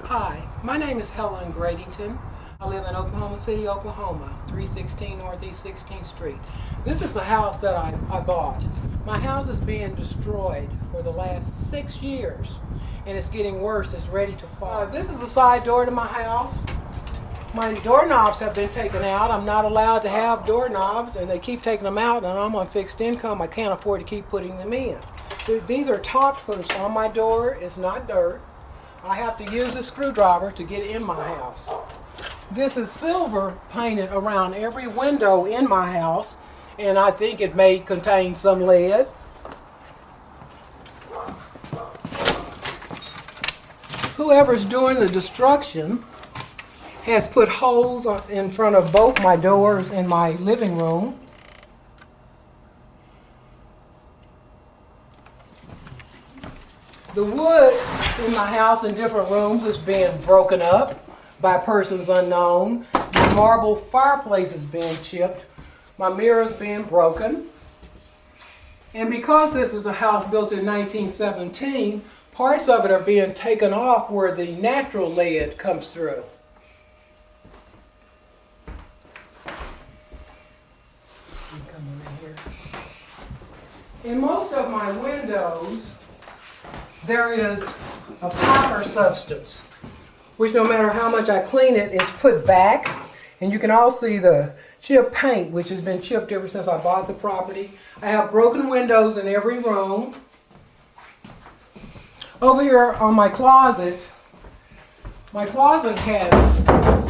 Hi, my name is Helen Greadington. I live in Oklahoma City, Oklahoma, 316 Northeast 16th Street. This is the house that I bought. My house is being destroyed for the last 6 years, and it's getting worse. It's ready to fall. This is the side door to my house. My doorknobs have been taken out. I'm not allowed to have doorknobs, and they keep taking them out, and I'm on fixed income. I can't afford to keep putting them in. These are toxins on my door. It's not dirt. I have to use a screwdriver to get in my house. This is silver painted around every window in my house, and I think it may contain some lead. Whoever's doing the destruction has put holes in front of both my doors in my living room. The wood in my house in different rooms is being broken up by persons unknown. The marble fireplace is being chipped. My mirror's being broken. And because this is a house built in 1917, parts of it are being taken off where the natural lead comes through. In most of my windows, there is a copper substance, which no matter how much I clean it, is put back. And you can all see the chip paint, which has been chipped ever since I bought the property. I have broken windows in every room. Over here on my closet has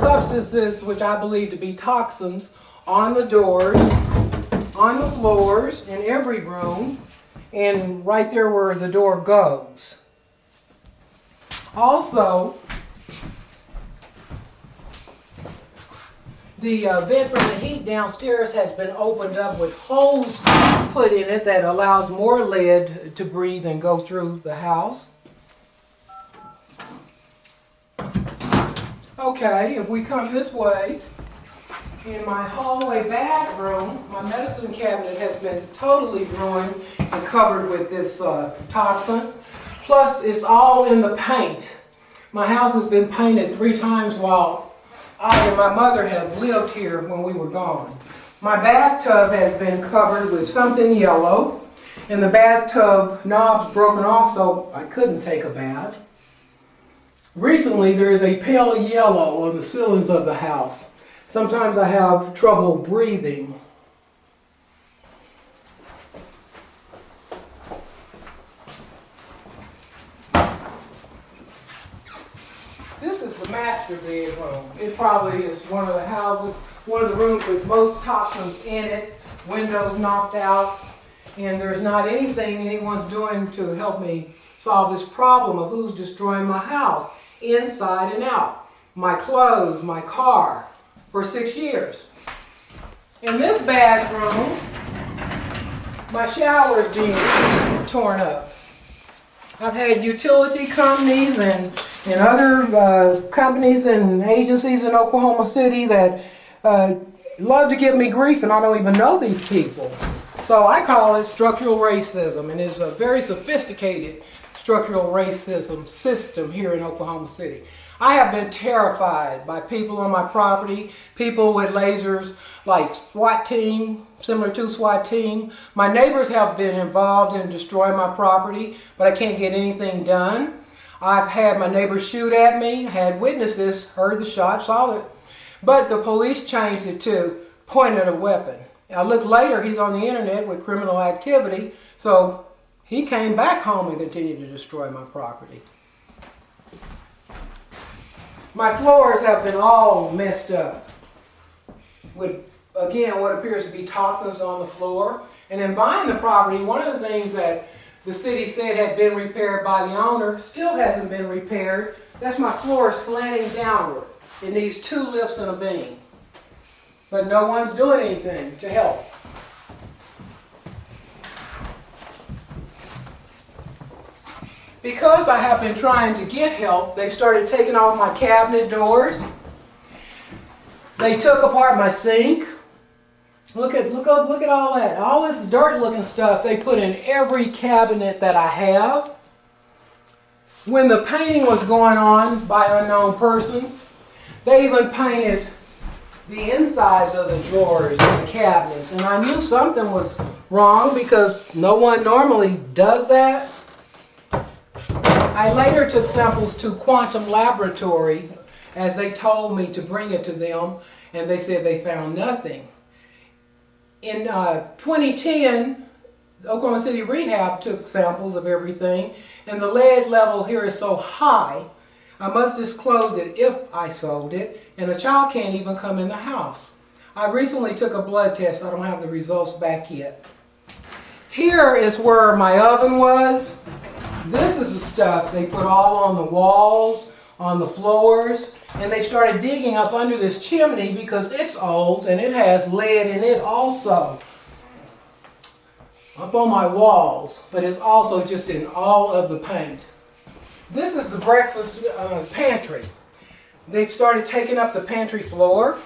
substances which I believe to be toxins on the doors, on the floors, in every room, and right there where the door goes. Also, the vent from the heat downstairs has been opened up with holes put in it that allows more lead to breathe and go through the house. Okay, if we come this way, in my hallway bathroom, my medicine cabinet has been totally ruined and covered with this toxin. Plus, it's all in the paint. My house has been painted 3 times while I and my mother have lived here when we were gone. My bathtub has been covered with something yellow, and the bathtub knob's broken off so I couldn't take a bath. Recently, there is a pale yellow on the ceilings of the house. Sometimes I have trouble breathing. This is the master bedroom. It probably is one of the rooms with most toxins in it, windows knocked out, and there's not anything anyone's doing to help me solve this problem of who's destroying my house, inside and out. My clothes, my car, for 6 years. In this bathroom, my shower is being torn up. I've had utility companies and other companies and agencies in Oklahoma City that love to give me grief, and I don't even know these people. So I call it structural racism, and it's a very sophisticated structural racism system here in Oklahoma City. I have been terrified by people on my property, people with lasers like SWAT team, similar to SWAT team. My neighbors have been involved in destroying my property, but I can't get anything done. I've had my neighbors shoot at me, had witnesses, heard the shot, saw it. But the police changed it to point at a weapon. I looked later, he's on the internet with criminal activity, so he came back home and continued to destroy my property. My floors have been all messed up with, again, what appears to be toxins on the floor. And in buying the property, one of the things that the city said had been repaired by the owner still hasn't been repaired. That's my floor slanting downward. It needs 2 lifts and a beam. But no one's doing anything to help. Because I have been trying to get help, they've started taking off my cabinet doors. They took apart my sink. Look at all that. All this dirt looking stuff they put in every cabinet that I have. when the painting was going on by unknown persons, they even painted the insides of the drawers and the cabinets. And I knew something was wrong because no one normally does that. I later took samples to Quantum Laboratory as they told me to bring it to them, and they said they found nothing. In 2010, Oklahoma City Rehab took samples of everything, and the lead level here is so high, I must disclose it if I sold it, and a child can't even come in the house. I recently took a blood test. I don't have the results back yet. Here is where my oven was. This is the stuff they put all on the walls, on the floors, and they started digging up under this chimney because it's old and it has lead in it also. Up on my walls, but it's also just in all of the paint. This is the breakfast pantry. They've started taking up the pantry floor.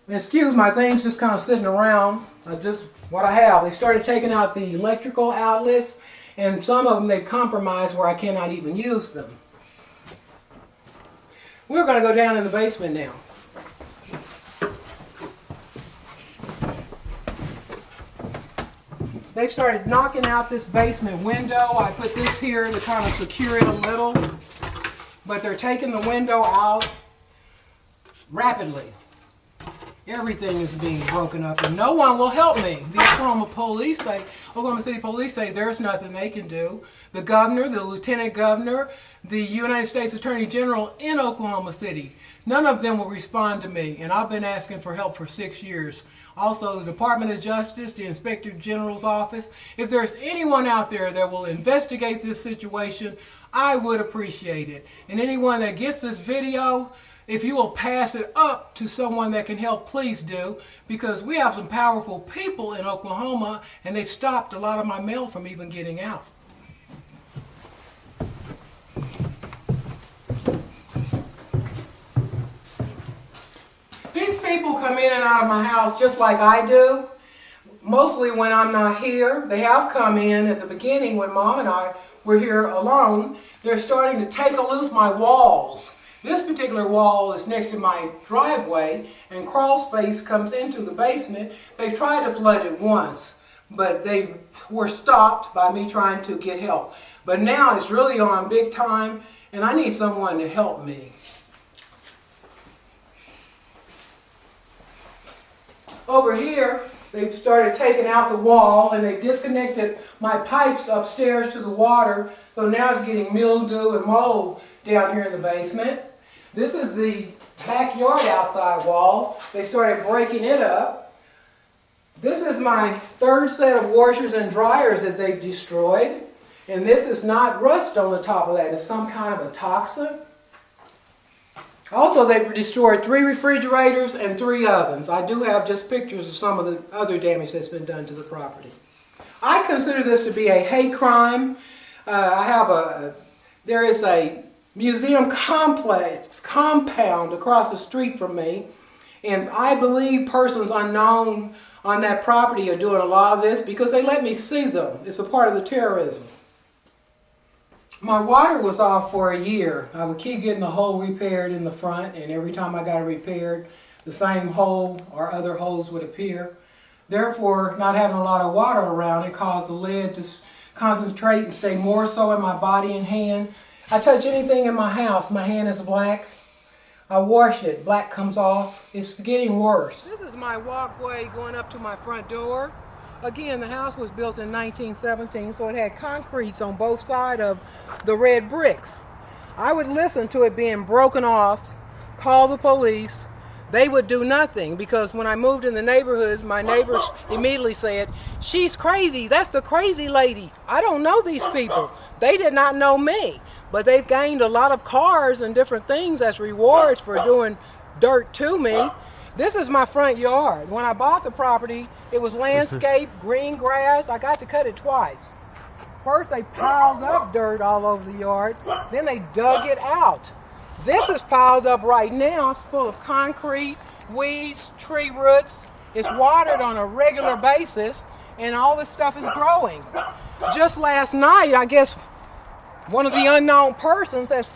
Excuse my things just kind of sitting around, just what I have. They started taking out the electrical outlets, and some of them they've compromised where I cannot even use them. We're going to go down in the basement now. They've started knocking out this basement window. I put this here to kind of secure it a little, but they're taking the window out rapidly. Everything is being broken up, and no one will help me. The Oklahoma City Police say there's nothing they can do. The governor, the lieutenant governor, the United States Attorney General in Oklahoma City, none of them will respond to me, and I've been asking for help for 6 years. Also, the Department of Justice, the Inspector General's office. If there's anyone out there that will investigate this situation, I would appreciate it. And anyone that gets this video, if you will pass it up to someone that can help, please do, because we have some powerful people in Oklahoma, and they've stopped a lot of my mail from even getting out. These people come in and out of my house just like I do, mostly when I'm not here. They have come in at the beginning when Mom and I were here alone. They're starting to take loose my walls. This particular wall is next to my driveway, and crawl space comes into the basement. They've tried to flood it once, but they were stopped by me trying to get help. But now it's really on big time, and I need someone to help me. Over here, they've started taking out the wall, and they've disconnected my pipes upstairs to the water, so now it's getting mildew and mold down here in the basement. This is the backyard outside wall. They started breaking it up. This is my third set of washers and dryers that they've destroyed, and this is not rust on the top of that. It's some kind of a toxin. Also, they've destroyed 3 refrigerators and 3 ovens. I do have just pictures of some of the other damage that's been done to the property. I consider this to be a hate crime. There is a museum compound across the street from me, and I believe persons unknown on that property are doing a lot of this because they let me see them. It's a part of the terrorism. My water was off for a year. I would keep getting the hole repaired in the front, and every time I got it repaired, the same hole or other holes would appear. Therefore, not having a lot of water around, it caused the lead to concentrate and stay more so in my body and hand. I touch anything in my house, my hand is black. I wash it, black comes off. It's getting worse. This is my walkway going up to my front door. Again, the house was built in 1917, so it had concretes on both sides of the red bricks. I would listen to it being broken off, call the police. They would do nothing because when I moved in the neighborhoods, my neighbors immediately said, "She's crazy. That's the crazy lady." I don't know these people. They did not know me, but they've gained a lot of cars and different things as rewards for doing dirt to me. This is my front yard. When I bought the property, it was landscaped, green grass. I got to cut it twice. First, they piled up dirt all over the yard. Then they dug it out. This is piled up right now. It's full of concrete, weeds, tree roots. It's watered on a regular basis, and all this stuff is growing. Just last night, I guess One of the unknown persons has put